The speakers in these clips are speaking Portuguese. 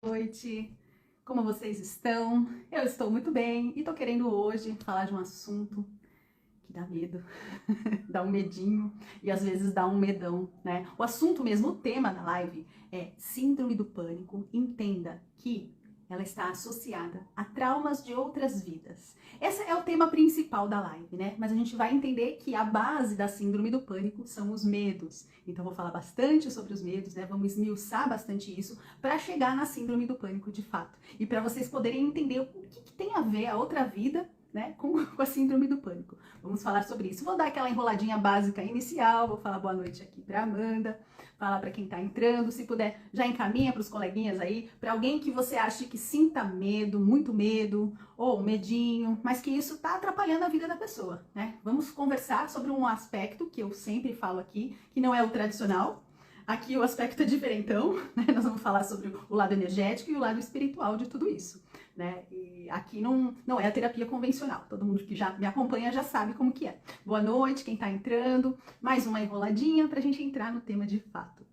Noite, como vocês estão? Eu estou muito bem e tô querendo hoje falar de um assunto que dá medo, dá um medinho e às vezes dá um medão, né? O assunto mesmo, o tema da live é Síndrome do Pânico. Entenda que ela está associada a traumas de outras vidas. Esse é o tema principal da live, né? Mas a gente vai entender que a base da Síndrome do Pânico são os medos. Então vou falar bastante sobre os medos, né? Vamos esmiuçar bastante isso para chegar na Síndrome do Pânico de fato. E para vocês poderem entender o que tem a ver a outra vida, né, com a Síndrome do Pânico. Vamos falar sobre isso. Vou dar aquela enroladinha básica inicial, vou falar boa noite aqui para Amanda, falar para quem está entrando, se puder já encaminha para os coleguinhas aí, para alguém que você ache que sinta medo, muito medo, ou medinho, mas que isso está atrapalhando a vida da pessoa, né? Vamos conversar sobre um aspecto que eu sempre falo aqui, que não é o tradicional. Aqui o aspecto é diferentão, né? Nós vamos falar sobre o lado energético e o lado espiritual de tudo isso, né? E aqui não é a terapia convencional, todo mundo que já me acompanha já sabe como que é. Boa noite, quem tá entrando, mais uma enroladinha pra gente entrar no tema de fato.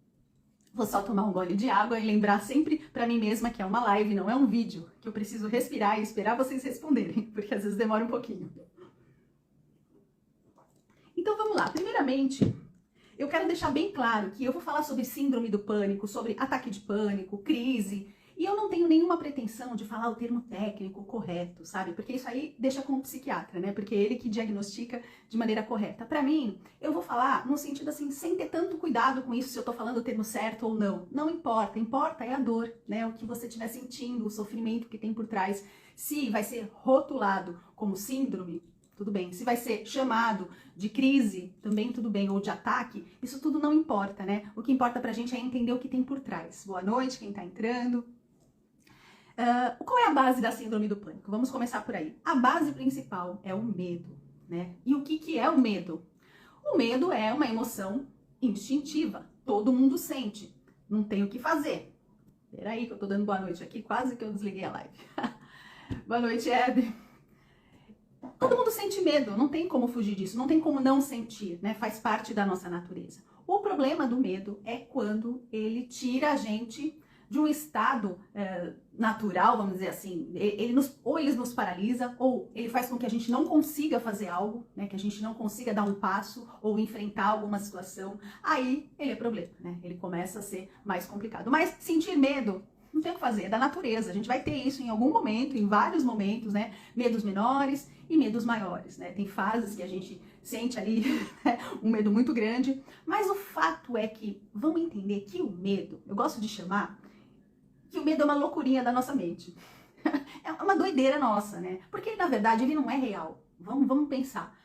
Vou só tomar um gole de água e lembrar sempre pra mim mesma que é uma live, não é um vídeo, que eu preciso respirar e esperar vocês responderem, porque às vezes demora um pouquinho. Então vamos lá, primeiramente, eu quero deixar bem claro que eu vou falar sobre síndrome do pânico, sobre ataque de pânico, crise, e eu não tenho nenhuma pretensão de falar o termo técnico correto, sabe? Porque isso aí deixa com o psiquiatra, né? Porque é ele que diagnostica de maneira correta. Pra mim, eu vou falar no sentido assim, sem ter tanto cuidado com isso, se eu tô falando o termo certo ou não. Não importa, importa é a dor, né? O que você estiver sentindo, o sofrimento que tem por trás. Se vai ser rotulado como síndrome, tudo bem. Se vai ser chamado de crise, também tudo bem, ou de ataque, isso tudo não importa, né? O que importa pra gente é entender o que tem por trás. Boa noite, quem tá entrando. Qual é a base da síndrome do pânico? Vamos começar por aí. A base principal é o medo, né? E o que é o medo? O medo é uma emoção instintiva. Todo mundo sente. Não tem o que fazer. Peraí que eu tô dando boa noite aqui, quase que eu desliguei a live. Boa noite, Hebe. Todo mundo sente medo, não tem como fugir disso, não tem como não sentir, né? Faz parte da nossa natureza. O problema do medo é quando ele tira a gente de um estado natural, vamos dizer assim. Ou ele nos paralisa, ou ele faz com que a gente não consiga fazer algo, né? Que a gente não consiga dar um passo ou enfrentar alguma situação. Aí ele é problema, né? Ele começa a ser mais complicado. Mas sentir medo não tem o que fazer, é da natureza. A gente vai ter isso em algum momento, em vários momentos, né? Medos menores e medos maiores, né? Tem fases que a gente sente ali né? Um medo muito grande, mas o fato é que, vamos entender que o medo, eu gosto de chamar que o medo é uma loucurinha da nossa mente. É uma doideira nossa, né? Porque, na verdade, ele não é real. Vamos pensar.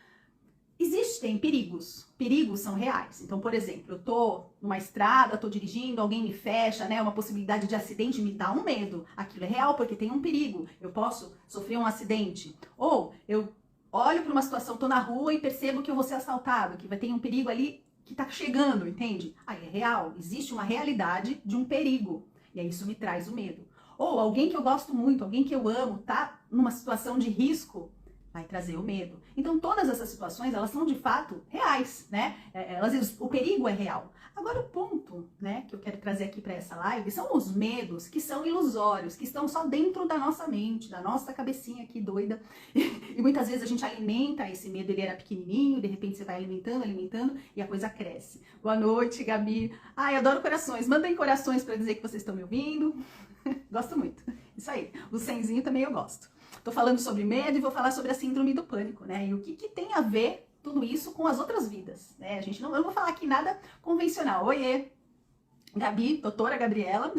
Existem perigos. Perigos são reais. Então, por exemplo, eu tô numa estrada, tô dirigindo, alguém me fecha, né? Uma possibilidade de acidente me dá um medo. Aquilo é real porque tem um perigo. Eu posso sofrer um acidente. Ou eu olho para uma situação, tô na rua e percebo que eu vou ser assaltado, que vai ter um perigo ali que tá chegando, entende? Aí é real. Existe uma realidade de um perigo. E aí isso me traz o medo. Ou alguém que eu gosto muito, alguém que eu amo, tá numa situação de risco, vai trazer o medo. Então todas essas situações, elas são de fato reais, né? O perigo é real. Agora o ponto, né, que eu quero trazer aqui para essa live são os medos que são ilusórios, que estão só dentro da nossa mente, da nossa cabecinha aqui doida. E muitas vezes a gente alimenta esse medo, ele era pequenininho, de repente você vai alimentando e a coisa cresce. Boa noite, Gabi. Ai, adoro corações. Mandem corações para dizer que vocês estão me ouvindo. Gosto muito. Isso aí. O senzinho também eu gosto. Tô falando sobre medo e vou falar sobre a síndrome do pânico, né? E o que tem a ver tudo isso com as outras vidas, né? Eu não vou falar aqui nada convencional. Oiê, Gabi, doutora Gabriela,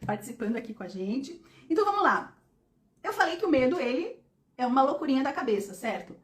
participando aqui com a gente. Então vamos lá. Eu falei que o medo, ele é uma loucurinha da cabeça, certo?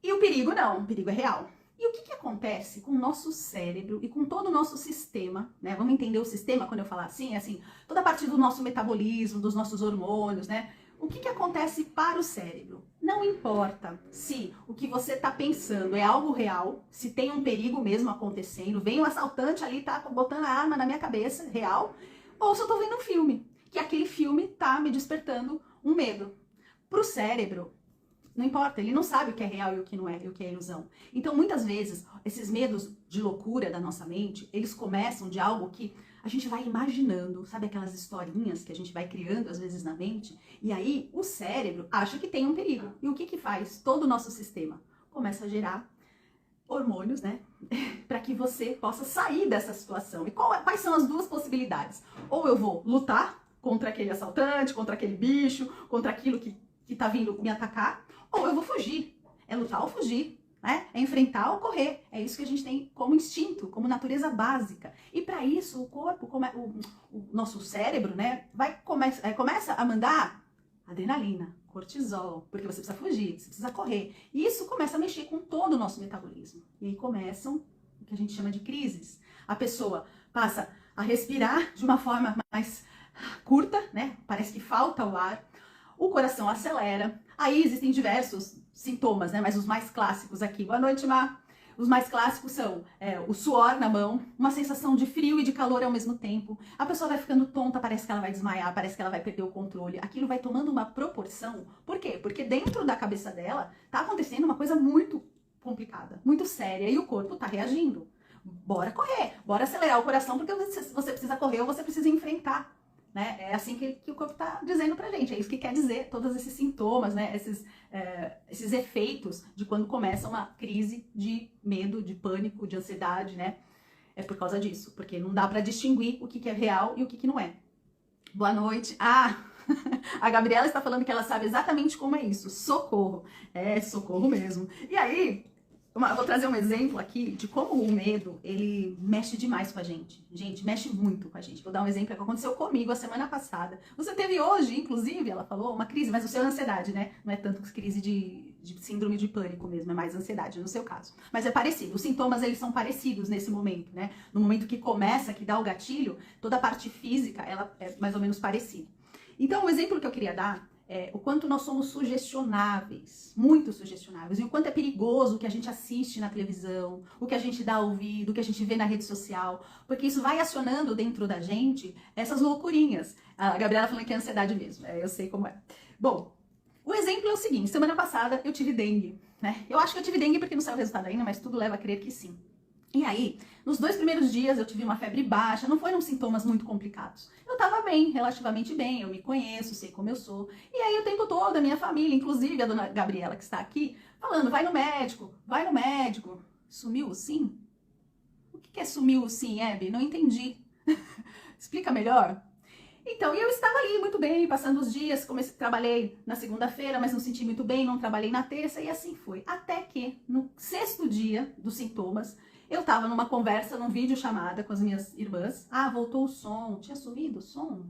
E o perigo não, o perigo é real. E o que acontece com o nosso cérebro e com todo o nosso sistema, né? Vamos entender o sistema quando eu falar assim, toda a parte do nosso metabolismo, dos nossos hormônios, né? O que acontece para o cérebro? Não importa se o que você está pensando é algo real, se tem um perigo mesmo acontecendo, vem um assaltante ali, tá botando a arma na minha cabeça, real, ou se eu tô vendo um filme, que aquele filme tá me despertando um medo. Para o cérebro, não importa, ele não sabe o que é real e o que não é, e o que é ilusão. Então, muitas vezes, esses medos de loucura da nossa mente, eles começam de algo que a gente vai imaginando, sabe aquelas historinhas que a gente vai criando às vezes na mente? E aí o cérebro acha que tem um perigo. E o que que faz? Todo o nosso sistema começa a gerar hormônios, né? Para que você possa sair dessa situação. E quais são as duas possibilidades? Ou eu vou lutar contra aquele assaltante, contra aquele bicho, contra aquilo que tá vindo me atacar, ou eu vou fugir. É lutar ou fugir. Né? É enfrentar ou correr. É isso que a gente tem como instinto, como natureza básica. E para isso, o corpo, o nosso cérebro, né, começa a mandar adrenalina, cortisol, porque você precisa fugir, você precisa correr. E isso começa a mexer com todo o nosso metabolismo. E aí começam o que a gente chama de crises. A pessoa passa a respirar de uma forma mais curta, né? Parece que falta o ar. O coração acelera. Aí existem diversos sintomas, né? Mas os mais clássicos aqui. Boa noite, Má. Os mais clássicos são o suor na mão, uma sensação de frio e de calor ao mesmo tempo. A pessoa vai ficando tonta, parece que ela vai desmaiar, parece que ela vai perder o controle. Aquilo vai tomando uma proporção. Por quê? Porque dentro da cabeça dela tá acontecendo uma coisa muito complicada, muito séria, e o corpo tá reagindo. Bora correr, bora acelerar o coração, porque você precisa correr ou você precisa enfrentar. Né? É assim que o corpo está dizendo pra gente, é isso que quer dizer, todos esses sintomas, né? Esses efeitos de quando começa uma crise de medo, de pânico, de ansiedade, né? É por causa disso, porque não dá pra distinguir o que é real e o que não é. Boa noite. A Gabriela está falando que ela sabe exatamente como é isso, socorro. É, socorro mesmo. E aí, vou trazer um exemplo aqui de como o medo, ele mexe demais com a gente. Gente, mexe muito com a gente. Vou dar um exemplo que aconteceu comigo a semana passada. Você teve hoje, inclusive, ela falou, uma crise, mas o seu é ansiedade, né? Não é tanto crise de síndrome de pânico mesmo, é mais ansiedade no seu caso. Mas é parecido, os sintomas, eles são parecidos nesse momento, né? No momento que começa, que dá o gatilho, toda a parte física, ela é mais ou menos parecida. Então, o exemplo que eu queria dar o quanto nós somos sugestionáveis, muito sugestionáveis, e o quanto é perigoso o que a gente assiste na televisão, o que a gente dá ouvido, o que a gente vê na rede social, porque isso vai acionando dentro da gente essas loucurinhas. A Gabriela falando que é ansiedade mesmo, eu sei como é. Bom, o exemplo é o seguinte, semana passada eu tive dengue, né? Eu acho que eu tive dengue porque não saiu o resultado ainda, mas tudo leva a crer que sim. E aí, nos 2 primeiros dias eu tive uma febre baixa, não foram sintomas muito complicados. Eu tava bem, relativamente bem, eu me conheço, sei como eu sou. E aí o tempo todo, a minha família, inclusive a dona Gabriela que está aqui, falando, vai no médico, vai no médico. Sumiu o sim? O que é sumiu o sim, Hebe? Não entendi. Explica melhor? Então, eu estava ali muito bem, passando os dias, trabalhei na segunda-feira, mas não senti muito bem, não trabalhei na terça, e assim foi. Até que, no 6º dia dos sintomas, eu tava numa conversa, num vídeo chamada com as minhas irmãs. Voltou o som. Tinha sumido o som?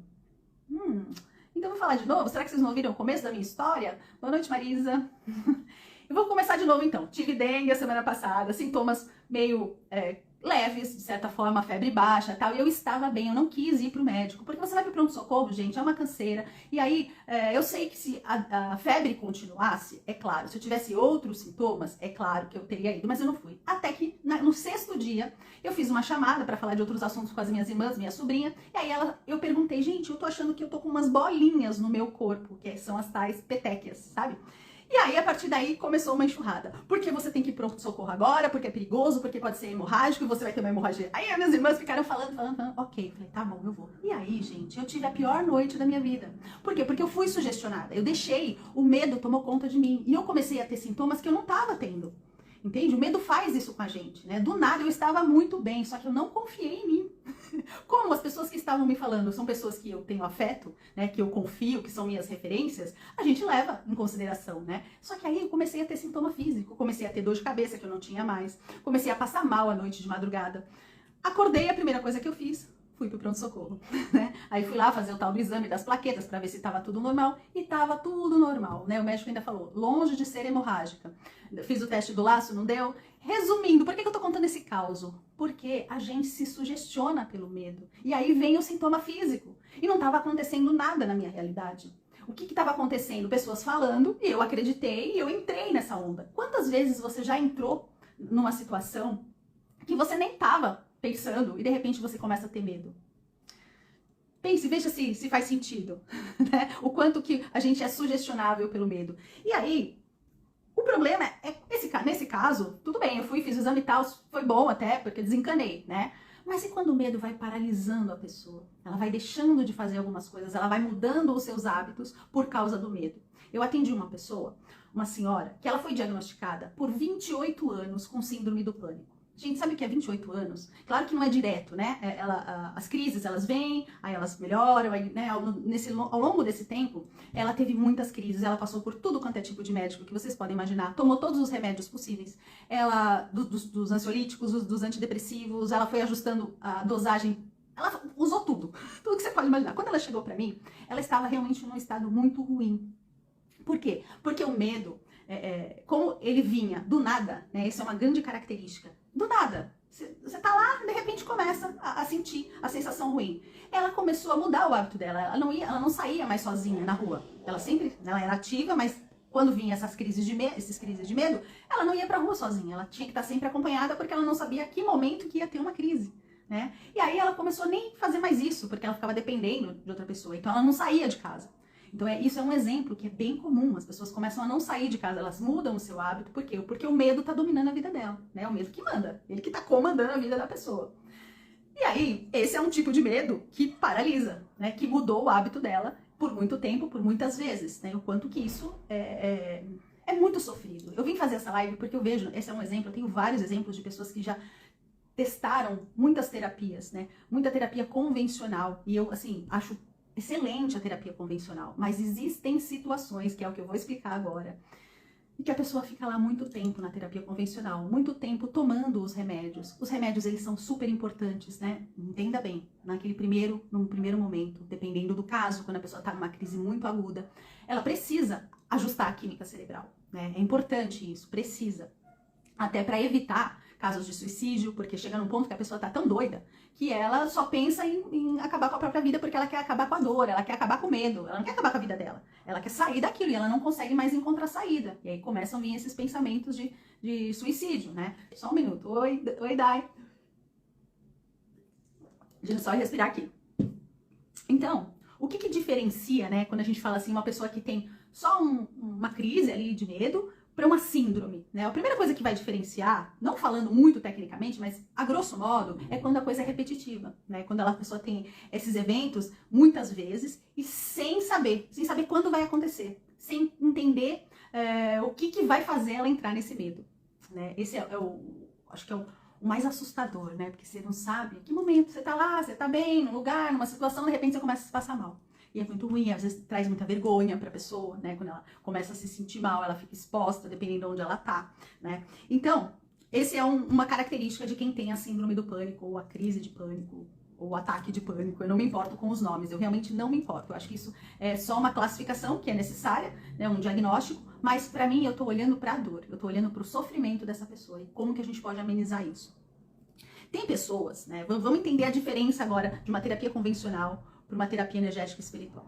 Então eu vou falar de novo. Será que vocês não ouviram o começo da minha história? Boa noite, Marisa. Eu vou começar de novo então. Tive dengue a semana passada, sintomas meio leves, de certa forma, febre baixa e tal, e eu estava bem, eu não quis ir pro médico, porque você vai pro pronto-socorro, gente, é uma canseira, e aí eu sei que se a febre continuasse, é claro, se eu tivesse outros sintomas, é claro que eu teria ido, mas eu não fui. Até que no 6º dia, eu fiz uma chamada para falar de outros assuntos com as minhas irmãs, minha sobrinha, e aí eu perguntei, gente, eu tô achando que eu tô com umas bolinhas no meu corpo, que são as tais petequias, sabe? E aí, a partir daí, começou uma enxurrada. Porque você tem que ir pro socorro agora, porque é perigoso, porque pode ser hemorrágico, e você vai ter uma hemorragia. Aí, as minhas irmãs ficaram falando. Ok, falei, tá bom, eu vou. E aí, gente, eu tive a pior noite da minha vida. Por quê? Porque eu fui sugestionada. Eu deixei, o medo tomou conta de mim. E eu comecei a ter sintomas que eu não tava tendo. Entende? O medo faz isso com a gente, né? Do nada eu estava muito bem, só que eu não confiei em mim. Como as pessoas que estavam me falando são pessoas que eu tenho afeto, né? Que eu confio, que são minhas referências, a gente leva em consideração, né? Só que aí eu comecei a ter sintoma físico, comecei a ter dor de cabeça que eu não tinha mais, comecei a passar mal à noite de madrugada. Acordei, a primeira coisa que eu fiz, fui pro pronto-socorro, né? Aí fui lá fazer o tal do exame das plaquetas para ver se tava tudo normal, e tava tudo normal, né? O médico ainda falou, longe de ser hemorrágica. Fiz o teste do laço, não deu. Resumindo, por que eu tô contando esse caos? Porque a gente se sugestiona pelo medo. E aí vem o sintoma físico. E não tava acontecendo nada na minha realidade. O que estava acontecendo? Pessoas falando, e eu acreditei, e eu entrei nessa onda. Quantas vezes você já entrou numa situação que você nem tava pensando e de repente você começa a ter medo? Pense, veja se faz sentido, né? O quanto que a gente é sugestionável pelo medo. E aí, o problema nesse caso, tudo bem, eu fui, fiz o exame e tal, foi bom até, porque desencanei, né? Mas e quando o medo vai paralisando a pessoa? Ela vai deixando de fazer algumas coisas, ela vai mudando os seus hábitos por causa do medo. Eu atendi uma pessoa, uma senhora, que ela foi diagnosticada por 28 anos com síndrome do pânico. Gente, sabe o que é 28 anos? Claro que não é direto, né? As crises, elas vêm, aí elas melhoram, aí, né? Ao longo desse tempo, ela teve muitas crises, ela passou por tudo quanto é tipo de médico que vocês podem imaginar, tomou todos os remédios possíveis, ela, dos ansiolíticos, dos antidepressivos, ela foi ajustando a dosagem, ela usou tudo, tudo que você pode imaginar. Quando ela chegou pra mim, ela estava realmente num estado muito ruim. Por quê? Porque o medo, como ele vinha do nada, né? Essa é uma grande característica. Do nada. Você tá lá, de repente começa a sentir a sensação ruim. Ela começou a mudar o hábito dela. Ela não saía mais sozinha na rua. Ela era ativa, mas quando vinha essas crises de medo, ela não ia pra rua sozinha. Ela tinha que estar sempre acompanhada porque ela não sabia a que momento que ia ter uma crise, né? E aí ela começou a nem fazer mais isso, porque ela ficava dependendo de outra pessoa. Então ela não saía de casa. Então isso é um exemplo que é bem comum, as pessoas começam a não sair de casa, elas mudam o seu hábito, por quê? Porque o medo está dominando a vida dela, né? O medo que manda, ele que está comandando a vida da pessoa. E aí, esse é um tipo de medo que paralisa, né? Que mudou o hábito dela por muito tempo, por muitas vezes, né? O quanto que isso é muito sofrido. Eu vim fazer essa live porque eu vejo, esse é um exemplo, eu tenho vários exemplos de pessoas que já testaram muitas terapias, né? Muita terapia convencional, e eu, assim, acho excelente a terapia convencional, mas existem situações, que é o que eu vou explicar agora, e que a pessoa fica lá muito tempo na terapia convencional, muito tempo tomando os remédios. Os remédios, eles são super importantes, né? Entenda bem, num primeiro momento, dependendo do caso, quando a pessoa está numa crise muito aguda, ela precisa ajustar a química cerebral, né? É importante isso, precisa. Até para evitar casos de suicídio, porque chega num ponto que a pessoa tá tão doida que ela só pensa em acabar com a própria vida porque ela quer acabar com a dor, ela quer acabar com o medo, ela não quer acabar com a vida dela, ela quer sair daquilo e ela não consegue mais encontrar saída. E aí começam a vir esses pensamentos de suicídio, né? Só um minuto. Oi, Dai. Deixa eu só respirar aqui. Então, o que diferencia, né, quando a gente fala assim, uma pessoa que tem só uma crise ali de medo para uma síndrome, né? A primeira coisa que vai diferenciar, não falando muito tecnicamente, mas a grosso modo, é quando a coisa é repetitiva, né? Quando a pessoa tem esses eventos muitas vezes e sem saber quando vai acontecer, sem entender o que vai fazer ela entrar nesse medo, né? Esse acho que é o mais assustador, né? Porque você não sabe em que momento você tá lá, você tá bem, num lugar, numa situação, de repente você começa a se passar mal. E é muito ruim, às vezes traz muita vergonha pra pessoa, né? Quando ela começa a se sentir mal, ela fica exposta, dependendo de onde ela tá, né? Então, esse é uma característica de quem tem a síndrome do pânico, ou a crise de pânico, ou o ataque de pânico. Eu não me importo com os nomes, eu realmente não me importo. Eu acho que isso é só uma classificação que é necessária, né? Um diagnóstico, mas pra mim eu tô olhando pra dor, eu tô olhando pro sofrimento dessa pessoa e como que a gente pode amenizar isso. Tem pessoas, né? Vamos entender a diferença agora de uma terapia convencional para uma terapia energética espiritual.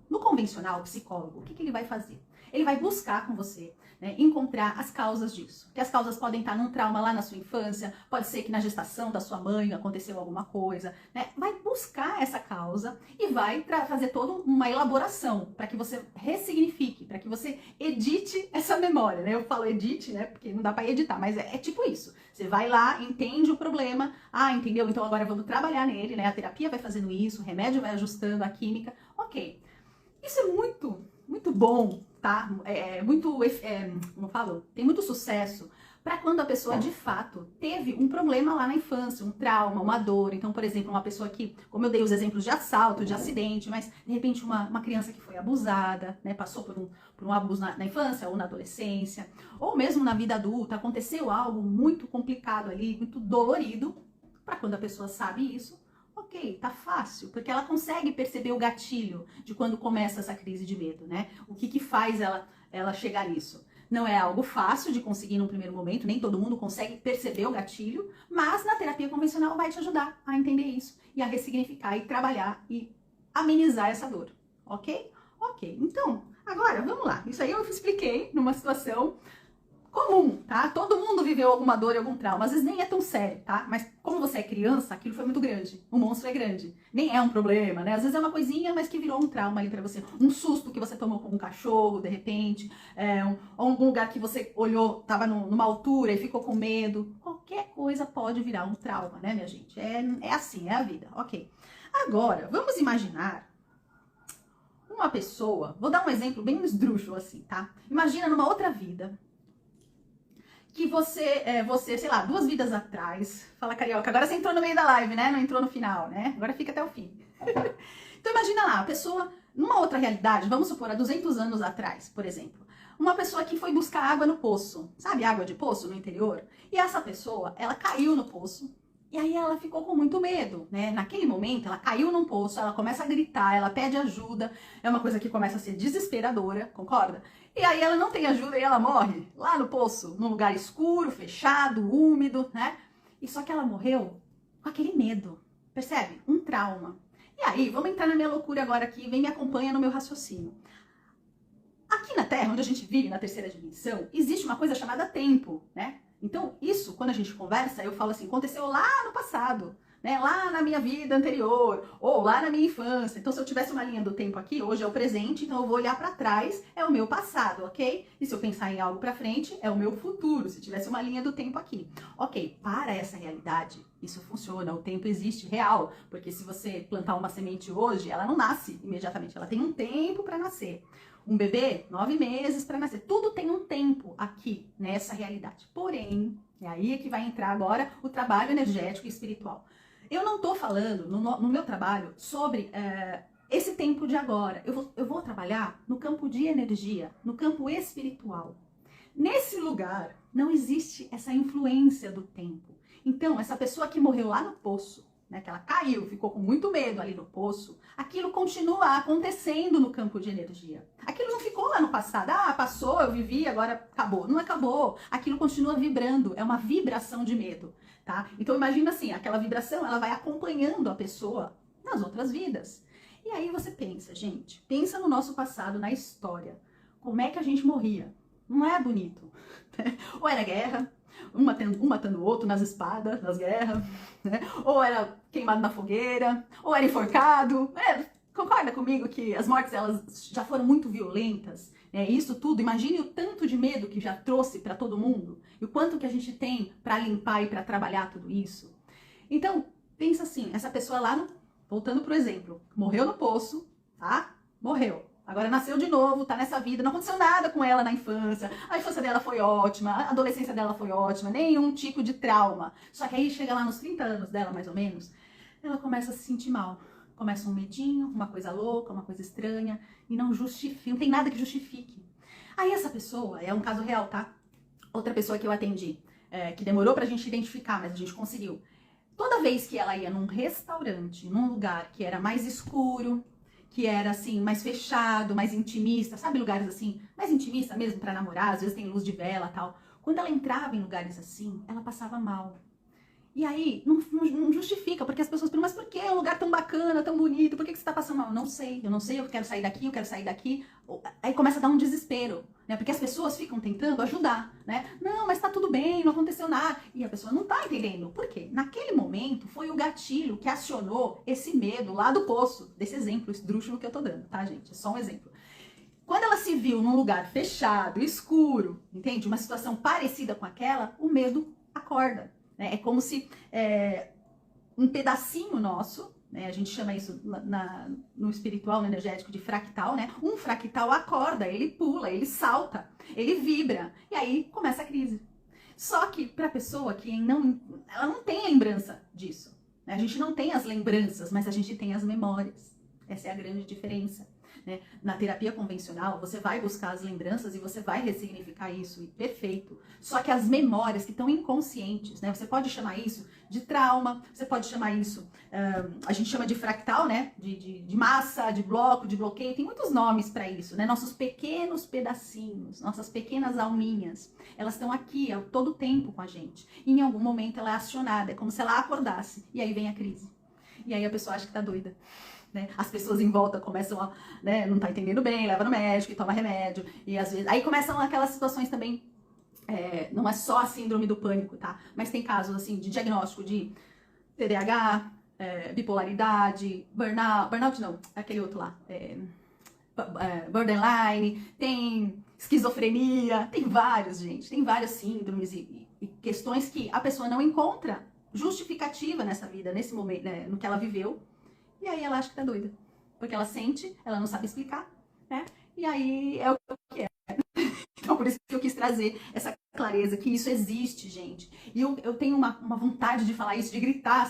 No convencional, o psicólogo, o que ele vai fazer? Ele vai buscar com você, né, encontrar as causas disso. Que as causas podem estar num trauma lá na sua infância, pode ser que na gestação da sua mãe aconteceu alguma coisa, né? Vai buscar essa causa e vai fazer toda uma elaboração para que você ressignifique, para que você edite essa memória, né? Eu falo edite, né, porque não dá para editar, mas é tipo isso. Você vai lá, entende o problema, entendeu? Então agora vamos trabalhar nele, né? A terapia vai fazendo isso, o remédio vai ajustando a química, ok. Isso é muito bom, tá? Como eu falo, tem muito sucesso para quando a pessoa de fato teve um problema lá na infância, um trauma, uma dor. Então, por exemplo, uma pessoa que, como eu dei os exemplos de assalto, de acidente, mas de repente uma criança que foi abusada, né, passou por um abuso na infância ou na adolescência, ou mesmo na vida adulta, aconteceu algo muito complicado ali, muito dolorido, para quando a pessoa sabe isso, ok, tá fácil, porque ela consegue perceber o gatilho de quando começa essa crise de medo, né? O que faz ela chegar nisso? Não é algo fácil de conseguir num primeiro momento, nem todo mundo consegue perceber o gatilho, mas na terapia convencional vai te ajudar a entender isso e a ressignificar e trabalhar e amenizar essa dor, ok? Ok, então, agora vamos lá. Isso aí eu expliquei numa situação comum, tá? Todo mundo viveu alguma dor e algum trauma, às vezes nem é tão sério, tá? Mas como você é criança, aquilo foi muito grande, o monstro é grande, nem é um problema, né? Às vezes é uma coisinha, mas que virou um trauma ali pra você, um susto que você tomou com um cachorro, de repente, ou algum lugar que você olhou, tava numa altura e ficou com medo, qualquer coisa pode virar um trauma, né, minha gente? É assim, é a vida, ok. Agora, vamos imaginar uma pessoa, vou dar um exemplo bem esdrúxulo assim, tá? Imagina numa outra vida, que você, sei lá, 2 vidas atrás, fala carioca, agora você entrou no meio da live, né? Não entrou no final, né? Agora fica até o fim. Então imagina lá, a pessoa, numa outra realidade, vamos supor, há 200 anos atrás, por exemplo, uma pessoa que foi buscar água no poço, sabe, água de poço no interior? E essa pessoa, ela caiu no poço, e aí ela ficou com muito medo, né? Naquele momento, ela caiu num poço, ela começa a gritar, ela pede ajuda, é uma coisa que começa a ser desesperadora, concorda? E aí ela não tem ajuda e ela morre lá no poço, num lugar escuro, fechado, úmido, né? E só que ela morreu com aquele medo, percebe? Um trauma. E aí, vamos entrar na minha loucura agora aqui, vem me acompanha no meu raciocínio. Aqui na Terra, onde a gente vive, na terceira dimensão, existe uma coisa chamada tempo, né? Então, isso, quando a gente conversa, eu falo assim, aconteceu lá no passado, né? Lá na minha vida anterior, ou lá na minha infância. Então, se eu tivesse uma linha do tempo aqui, hoje é o presente, então eu vou olhar para trás, é o meu passado, ok? E se eu pensar em algo para frente, é o meu futuro, se tivesse uma linha do tempo aqui. Ok, para essa realidade, isso funciona, o tempo existe real, porque se você plantar uma semente hoje, ela não nasce imediatamente, ela tem um tempo para nascer. Um bebê, 9 meses para nascer. Tudo tem um tempo aqui, nessa realidade. Porém, é aí que vai entrar agora o trabalho energético e espiritual. Eu não estou falando, no meu trabalho, sobre esse tempo de agora. Eu vou trabalhar no campo de energia, no campo espiritual. Nesse lugar, não existe essa influência do tempo. Então, essa pessoa que morreu lá no poço, né, que ela caiu, ficou com muito medo ali no poço, aquilo continua acontecendo no campo de energia. Aquilo não ficou lá no passado, passou, eu vivi, agora acabou. Não acabou, aquilo continua vibrando, é uma vibração de medo, tá? Então imagina assim, aquela vibração, ela vai acompanhando a pessoa nas outras vidas. E aí você pensa, gente, pensa no nosso passado, na história, como é que a gente morria? Não é bonito, ou era guerra, um matando o outro nas espadas, nas guerras, né? Ou era queimado na fogueira, ou era enforcado. Concorda comigo que as mortes elas já foram muito violentas? Isso tudo, imagine o tanto de medo que já trouxe para todo mundo e o quanto que a gente tem para limpar e para trabalhar tudo isso. Então, pensa assim, essa pessoa lá, voltando pro exemplo, morreu no poço, tá? Morreu. Agora nasceu de novo, tá nessa vida, não aconteceu nada com ela na infância, a infância dela foi ótima, a adolescência dela foi ótima, nenhum tipo de trauma. Só que aí chega lá nos 30 anos dela, mais ou menos, ela começa a se sentir mal. Começa um medinho, uma coisa louca, uma coisa estranha, e não justifica, não tem nada que justifique. Aí essa pessoa, é um caso real, tá? Outra pessoa que eu atendi, que demorou pra gente identificar, mas a gente conseguiu. Toda vez que ela ia num restaurante, num lugar que era mais escuro, que era assim, mais fechado, mais intimista, sabe, lugares assim, mais intimista mesmo para namorar, às vezes tem luz de vela e tal. Quando ela entrava em lugares assim, ela passava mal. E aí, não justifica, porque as pessoas perguntam, mas por que é um lugar tão bacana, tão bonito, por que você tá passando mal? Eu não sei, eu quero sair daqui, eu quero sair daqui. Aí começa a dar um desespero, né? Porque as pessoas ficam tentando ajudar, né? Não, mas tá tudo bem, não aconteceu nada. E a pessoa não tá entendendo. Por quê? Naquele momento, foi o gatilho que acionou esse medo lá do poço, desse exemplo esdrúxulo que eu tô dando, tá, gente? É só um exemplo. Quando ela se viu num lugar fechado, escuro, entende? Uma situação parecida com aquela, o medo acorda. É como se um pedacinho nosso, né, a gente chama isso no espiritual, no energético de fractal, né? Um fractal acorda, ele pula, ele salta, ele vibra, e aí começa a crise. Só que para a pessoa que ela não tem lembrança disso, né? A gente não tem as lembranças, mas a gente tem as memórias. Essa é a grande diferença. Né? Na terapia convencional, você vai buscar as lembranças e você vai ressignificar isso, e perfeito. Só que as memórias que estão inconscientes, né? Você pode chamar isso de trauma, você pode chamar isso, a gente chama de fractal, né? De massa, de bloco, de bloqueio, tem muitos nomes para isso, né? Nossos pequenos pedacinhos, nossas pequenas alminhas, elas estão aqui todo o tempo com a gente. E em algum momento ela é acionada, é como se ela acordasse, e aí vem a crise. E aí a pessoa acha que tá doida. Né? As pessoas em volta começam a, né, não tá entendendo bem, leva no médico e toma remédio, e às vezes, aí começam aquelas situações também, não é só a síndrome do pânico, tá? Mas tem casos assim de diagnóstico de TDAH, bipolaridade, burnout não, aquele outro lá, borderline, tem esquizofrenia, tem vários, gente, tem várias síndromes e questões que a pessoa não encontra justificativa nessa vida, nesse momento, né, no que ela viveu, e aí ela acha que tá doida. Porque ela sente, ela não sabe explicar, né? E aí é o que é. Então, por isso que eu quis trazer essa clareza, que isso existe, gente. E eu tenho uma vontade de falar isso, de gritar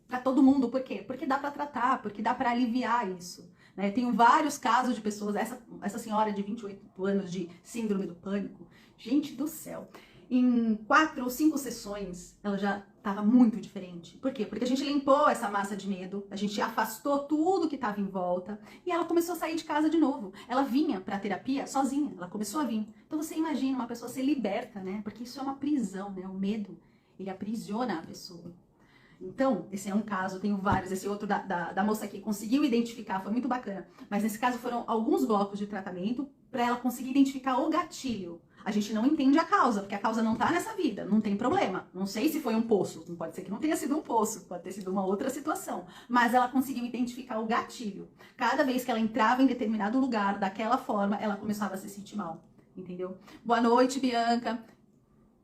pra todo mundo. Por quê? Porque dá pra tratar, porque dá pra aliviar isso. Né? Tenho vários casos de pessoas, essa senhora de 28 anos de síndrome do pânico, gente do céu. Em 4 ou 5 sessões, ela já estava muito diferente. Por quê? Porque a gente limpou essa massa de medo, a gente afastou tudo que estava em volta e ela começou a sair de casa de novo. Ela vinha para a terapia sozinha, ela começou a vir. Então você imagina uma pessoa ser liberta, né? Porque isso é uma prisão, né? O medo, ele aprisiona a pessoa. Então, esse é um caso, tenho vários. Esse outro da moça que conseguiu identificar, foi muito bacana. Mas nesse caso foram alguns blocos de tratamento para ela conseguir identificar o gatilho. A gente não entende a causa, porque a causa não tá nessa vida, não tem problema. Não sei se foi um poço, não pode ser que não tenha sido um poço, pode ter sido uma outra situação. Mas ela conseguiu identificar o gatilho. Cada vez que ela entrava em determinado lugar, daquela forma, ela começava a se sentir mal, entendeu? Boa noite, Bianca.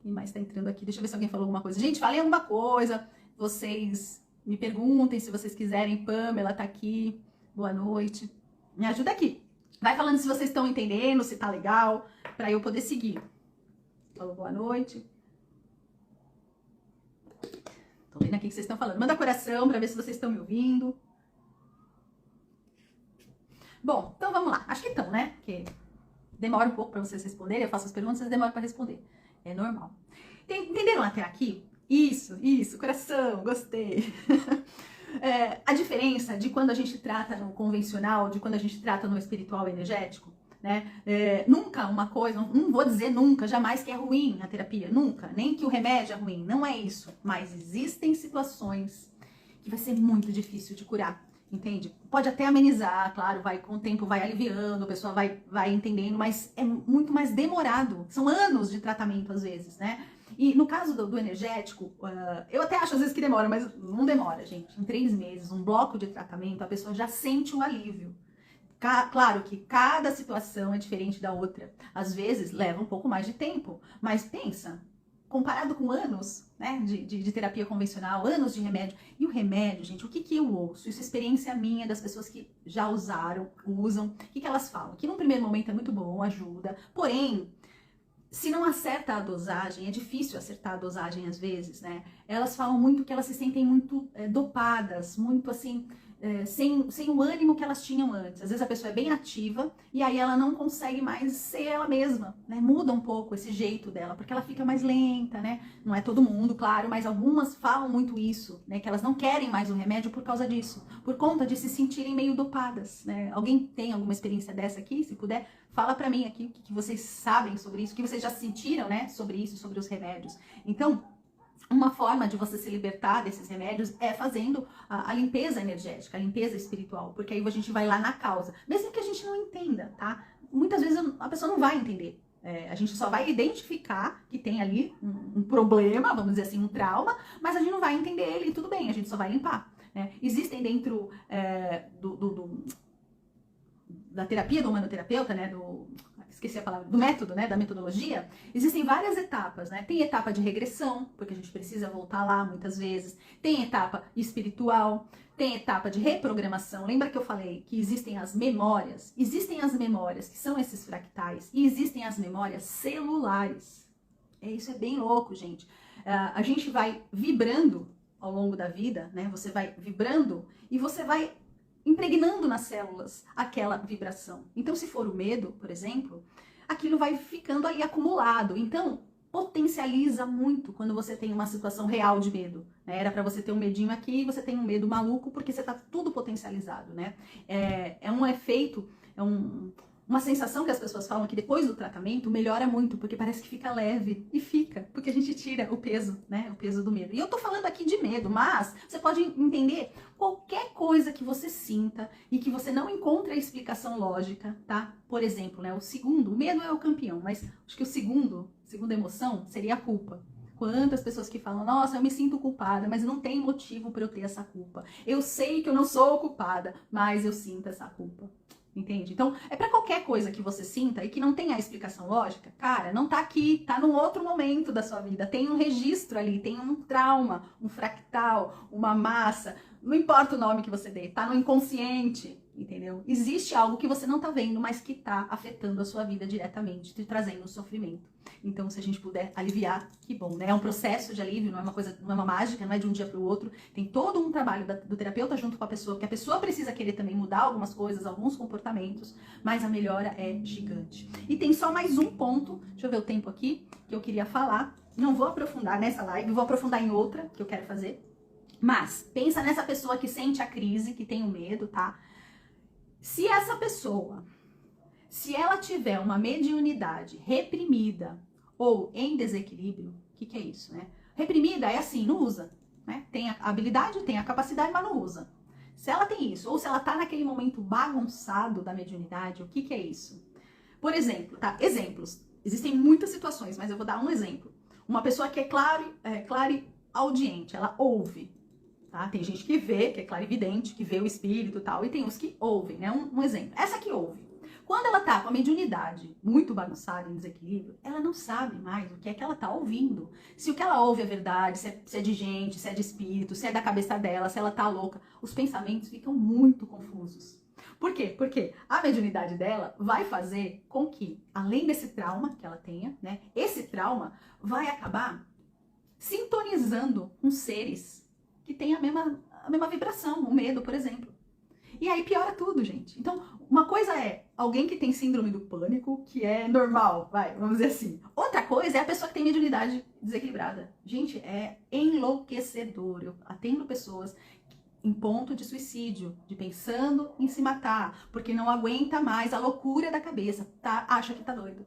Quem mais tá entrando aqui? Deixa eu ver se alguém falou alguma coisa. Gente, falem alguma coisa. Vocês me perguntem se vocês quiserem. Pamela tá aqui. Boa noite. Me ajuda aqui. Vai falando se vocês estão entendendo, se tá legal, pra eu poder seguir. Falou boa noite. Tô vendo aqui o que vocês estão falando. Manda coração pra ver se vocês estão me ouvindo. Bom, então vamos lá. Acho que estão, né? Porque demora um pouco pra vocês responderem. Eu faço as perguntas, vocês demoram pra responder. É normal. Entenderam até aqui? Isso, coração, gostei. A diferença de quando a gente trata no convencional, de quando a gente trata no espiritual energético, né? Nunca uma coisa, não vou dizer nunca, jamais que é ruim a terapia, nunca, nem que o remédio é ruim, não é isso. Mas existem situações que vai ser muito difícil de curar, entende? Pode até amenizar, claro, com o tempo vai aliviando, a pessoa vai entendendo, mas é muito mais demorado, são anos de tratamento às vezes, né? E no caso do energético, eu até acho às vezes que demora, mas não demora, gente. Em 3 meses, um bloco de tratamento, a pessoa já sente um alívio. Claro que cada situação é diferente da outra. Às vezes leva um pouco mais de tempo, mas pensa, comparado com anos, né, de terapia convencional, anos de remédio. E o remédio, gente, o que eu ouço? Isso é experiência minha, das pessoas que já usaram, usam. O que elas falam? Que num primeiro momento é muito bom, ajuda, porém, se não acerta a dosagem, é difícil acertar a dosagem às vezes, né? Elas falam muito que elas se sentem muito dopadas, muito assim, sem o ânimo que elas tinham antes. Às vezes a pessoa é bem ativa e aí ela não consegue mais ser ela mesma, né? Muda um pouco esse jeito dela, porque ela fica mais lenta, né? Não é todo mundo, claro, mas algumas falam muito isso, né? Que elas não querem mais o remédio por causa disso, por conta de se sentirem meio dopadas, né? Alguém tem alguma experiência dessa aqui? Se puder, fala pra mim aqui o que vocês sabem sobre isso, o que vocês já sentiram, né? Sobre isso, sobre os remédios. Então, uma forma de você se libertar desses remédios é fazendo a limpeza energética, a limpeza espiritual, porque aí a gente vai lá na causa, mesmo que a gente não entenda, tá? Muitas vezes a pessoa não vai entender. A gente só vai identificar que tem ali um problema, vamos dizer assim, um trauma, mas a gente não vai entender ele e tudo bem, a gente só vai limpar. Né? Existem dentro da terapia do humanoterapeuta, né, esqueci a palavra, do método, né, da metodologia, existem várias etapas, né? Tem etapa de regressão, porque a gente precisa voltar lá muitas vezes. Tem etapa espiritual, tem etapa de reprogramação. Lembra que eu falei que existem as memórias? Existem as memórias, que são esses fractais, e existem as memórias celulares. Isso é bem louco, gente. A gente vai vibrando ao longo da vida, né? Você vai vibrando e você vai impregnando nas células aquela vibração. Então, se for o medo, por exemplo, aquilo vai ficando ali acumulado. Então, potencializa muito quando você tem uma situação real de medo. Né? Era para você ter um medinho aqui e você tem um medo maluco porque você tá tudo potencializado, né? É um efeito, uma sensação que as pessoas falam que depois do tratamento melhora muito, porque parece que fica leve. E fica, porque a gente tira o peso, né? O peso do medo. E eu tô falando aqui de medo, mas você pode entender qualquer coisa que você sinta e que você não encontre a explicação lógica, tá? Por exemplo, né? O medo é o campeão, mas acho que segunda emoção seria a culpa. Quantas pessoas que falam, nossa, eu me sinto culpada, mas não tem motivo para eu ter essa culpa. Eu sei que eu não sou culpada, mas eu sinto essa culpa. Entende? entende? Então, é pra qualquer coisa que você sinta e que não tenha explicação lógica, cara, não tá aqui, tá num outro momento da sua vida, tem um registro ali, tem um trauma, um fractal, uma massa, não importa o nome que você dê, tá no inconsciente, entendeu? Existe algo que você não tá vendo, mas que tá afetando a sua vida diretamente, te trazendo sofrimento. Então, se a gente puder aliviar, que bom, né? É um processo de alívio, não é uma coisa, não é uma mágica, não é de um dia para o outro. Tem todo um trabalho do terapeuta junto com a pessoa, porque a pessoa precisa querer também mudar algumas coisas, alguns comportamentos, mas a melhora é gigante. E tem só mais um ponto, deixa eu ver o tempo aqui, que eu queria falar. Não vou aprofundar nessa live, vou aprofundar em outra que eu quero fazer. Mas, pensa nessa pessoa que sente a crise, que tem o medo, tá? Se essa pessoa, se ela tiver uma mediunidade reprimida ou em desequilíbrio, o que é isso, né? Reprimida é assim, não usa, né? Tem a habilidade, tem a capacidade, mas não usa. Se ela tem isso, ou se ela tá naquele momento bagunçado da mediunidade, o que é isso? Por exemplo, tá? Exemplos. Existem muitas situações, mas eu vou dar um exemplo. Uma pessoa que é clariaudiente, ela ouve. Tá? Tem gente que vê, que é clarividente, que vê o espírito e tal, e tem os que ouvem, né? Um exemplo. Essa que ouve. Quando ela tá com a mediunidade muito bagunçada, em desequilíbrio, ela não sabe mais o que é que ela tá ouvindo. Se o que ela ouve é verdade, se é de gente, se é de espírito, se é da cabeça dela, se ela tá louca, os pensamentos ficam muito confusos. Por quê? Porque a mediunidade dela vai fazer com que, além desse trauma que ela tenha, né? Esse trauma vai acabar sintonizando com seres que têm a mesma vibração, o medo, por exemplo. E aí piora tudo, gente. Então, uma coisa é alguém que tem síndrome do pânico, que é normal, vamos dizer assim. Outra coisa é a pessoa que tem mediunidade desequilibrada. Gente, é enlouquecedor. Eu atendo pessoas em ponto de suicídio, de pensando em se matar, porque não aguenta mais a loucura da cabeça, tá? Acha que tá doido.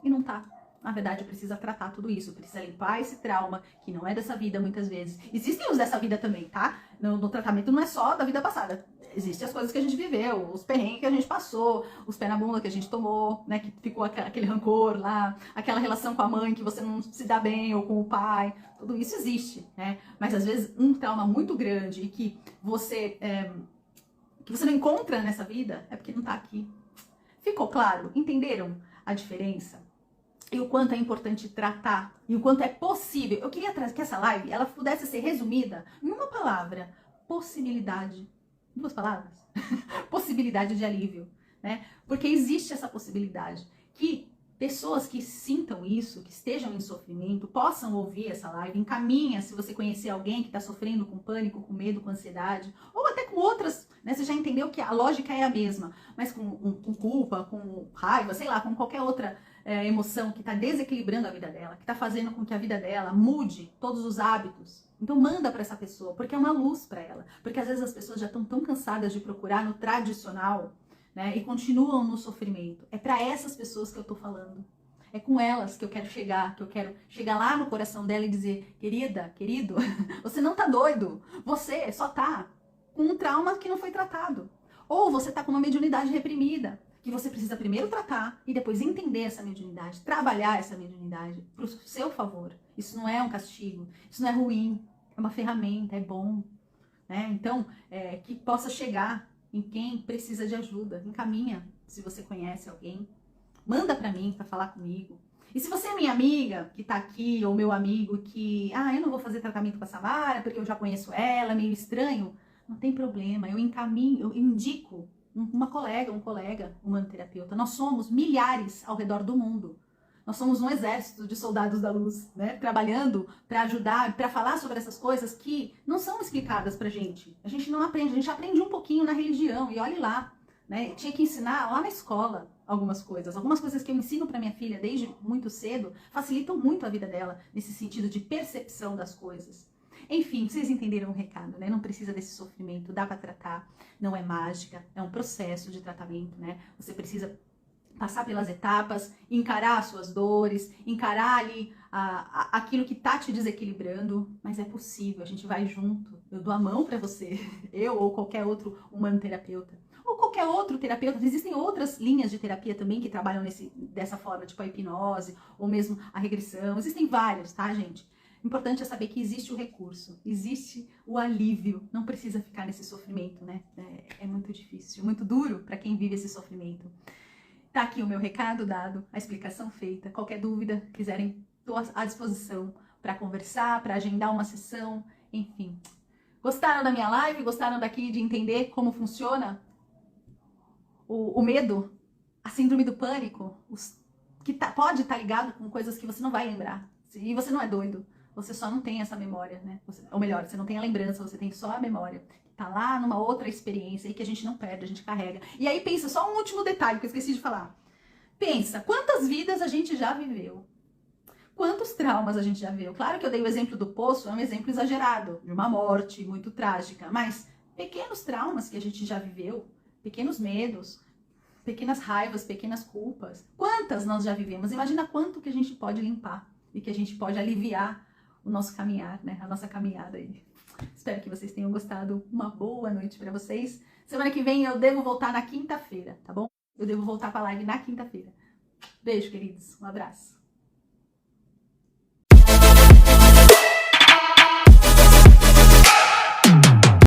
E não tá. Na verdade, precisa tratar tudo isso, precisa limpar esse trauma, que não é dessa vida muitas vezes. Existem os dessa vida também, tá? No tratamento não é só da vida passada. Existem as coisas que a gente viveu, os perrengues que a gente passou, os pés na bunda que a gente tomou, né? Que ficou aquele rancor lá, aquela relação com a mãe que você não se dá bem, ou com o pai. Tudo isso existe, né? Mas às vezes um trauma muito grande e que você não encontra nessa vida é porque não tá aqui. Ficou claro? Entenderam a diferença? E o quanto é importante tratar, e o quanto é possível. Eu queria que essa live ela pudesse ser resumida em uma palavra: possibilidade. 2 palavras? Possibilidade de alívio, né? Porque existe essa possibilidade que pessoas que sintam isso, que estejam em sofrimento, possam ouvir essa live. Encaminha se você conhecer alguém que está sofrendo com pânico, com medo, com ansiedade, ou até com outras, né? Você já entendeu que a lógica é a mesma, mas com culpa, com raiva, sei lá, com qualquer outra emoção que está desequilibrando a vida dela, que está fazendo com que a vida dela mude todos os hábitos. Então manda para essa pessoa, porque é uma luz para ela. Porque às vezes as pessoas já estão tão cansadas de procurar no tradicional, né, e continuam no sofrimento. É para essas pessoas que eu tô falando. É com elas que eu quero chegar lá no coração dela e dizer: querida, querido, você não tá doido. Você só tá com um trauma que não foi tratado. Ou você tá com uma mediunidade reprimida, que você precisa primeiro tratar e depois entender essa mediunidade, trabalhar essa mediunidade pro seu favor. Isso não é um castigo, isso não é ruim, é uma ferramenta, é bom, né? Então, que possa chegar em quem precisa de ajuda. Encaminha, se você conhece alguém. Manda pra mim, pra falar comigo. E se você é minha amiga, que tá aqui, ou meu amigo, que... eu não vou fazer tratamento com a Samara, porque eu já conheço ela, é meio estranho. Não tem problema, eu encaminho, eu indico uma colega, um colega humanoterapeuta. Nós somos milhares ao redor do mundo. Nós somos um exército de soldados da luz, né? Trabalhando para ajudar, para falar sobre essas coisas que não são explicadas pra gente. A gente não aprende, a gente aprende um pouquinho na religião e olhe lá, né? Tinha que ensinar lá na escola algumas coisas. Algumas coisas que eu ensino para minha filha desde muito cedo facilitam muito a vida dela nesse sentido de percepção das coisas. Enfim, vocês entenderam o recado, né? Não precisa desse sofrimento, dá para tratar, não é mágica, é um processo de tratamento, né? Você precisa passar pelas etapas, encarar as suas dores, encarar ali aquilo que tá te desequilibrando, mas é possível, a gente vai junto. Eu dou a mão para você, eu ou qualquer outro humanoterapeuta, ou qualquer outro terapeuta. Existem outras linhas de terapia também que trabalham dessa forma, tipo a hipnose, ou mesmo a regressão. Existem vários, tá, gente? O importante é saber que existe o recurso, existe o alívio, não precisa ficar nesse sofrimento, né? É muito difícil, muito duro para quem vive esse sofrimento. Tá aqui o meu recado dado, a explicação feita. Qualquer dúvida, quiserem, estou à disposição para conversar, para agendar uma sessão, enfim. Gostaram da minha live? Gostaram daqui de entender como funciona o medo, a síndrome do pânico, que pode estar ligado com coisas que você não vai lembrar. E você não é doido, você só não tem essa memória, né? Ou melhor, você não tem a lembrança, você tem só a memória. Tá lá numa outra experiência aí que a gente não perde, a gente carrega. E aí pensa, só um último detalhe que eu esqueci de falar. Pensa, quantas vidas a gente já viveu? Quantos traumas a gente já viveu? Claro que eu dei o exemplo do poço, é um exemplo exagerado, de uma morte muito trágica, mas pequenos traumas que a gente já viveu, pequenos medos, pequenas raivas, pequenas culpas. Quantas nós já vivemos? Imagina quanto que a gente pode limpar e que a gente pode aliviar o nosso caminhar, né? A nossa caminhada aí. Espero que vocês tenham gostado. Uma boa noite para vocês. Semana que vem eu devo voltar na quinta-feira, tá bom? Eu devo voltar para a live na quinta-feira. Beijo, queridos. Um abraço.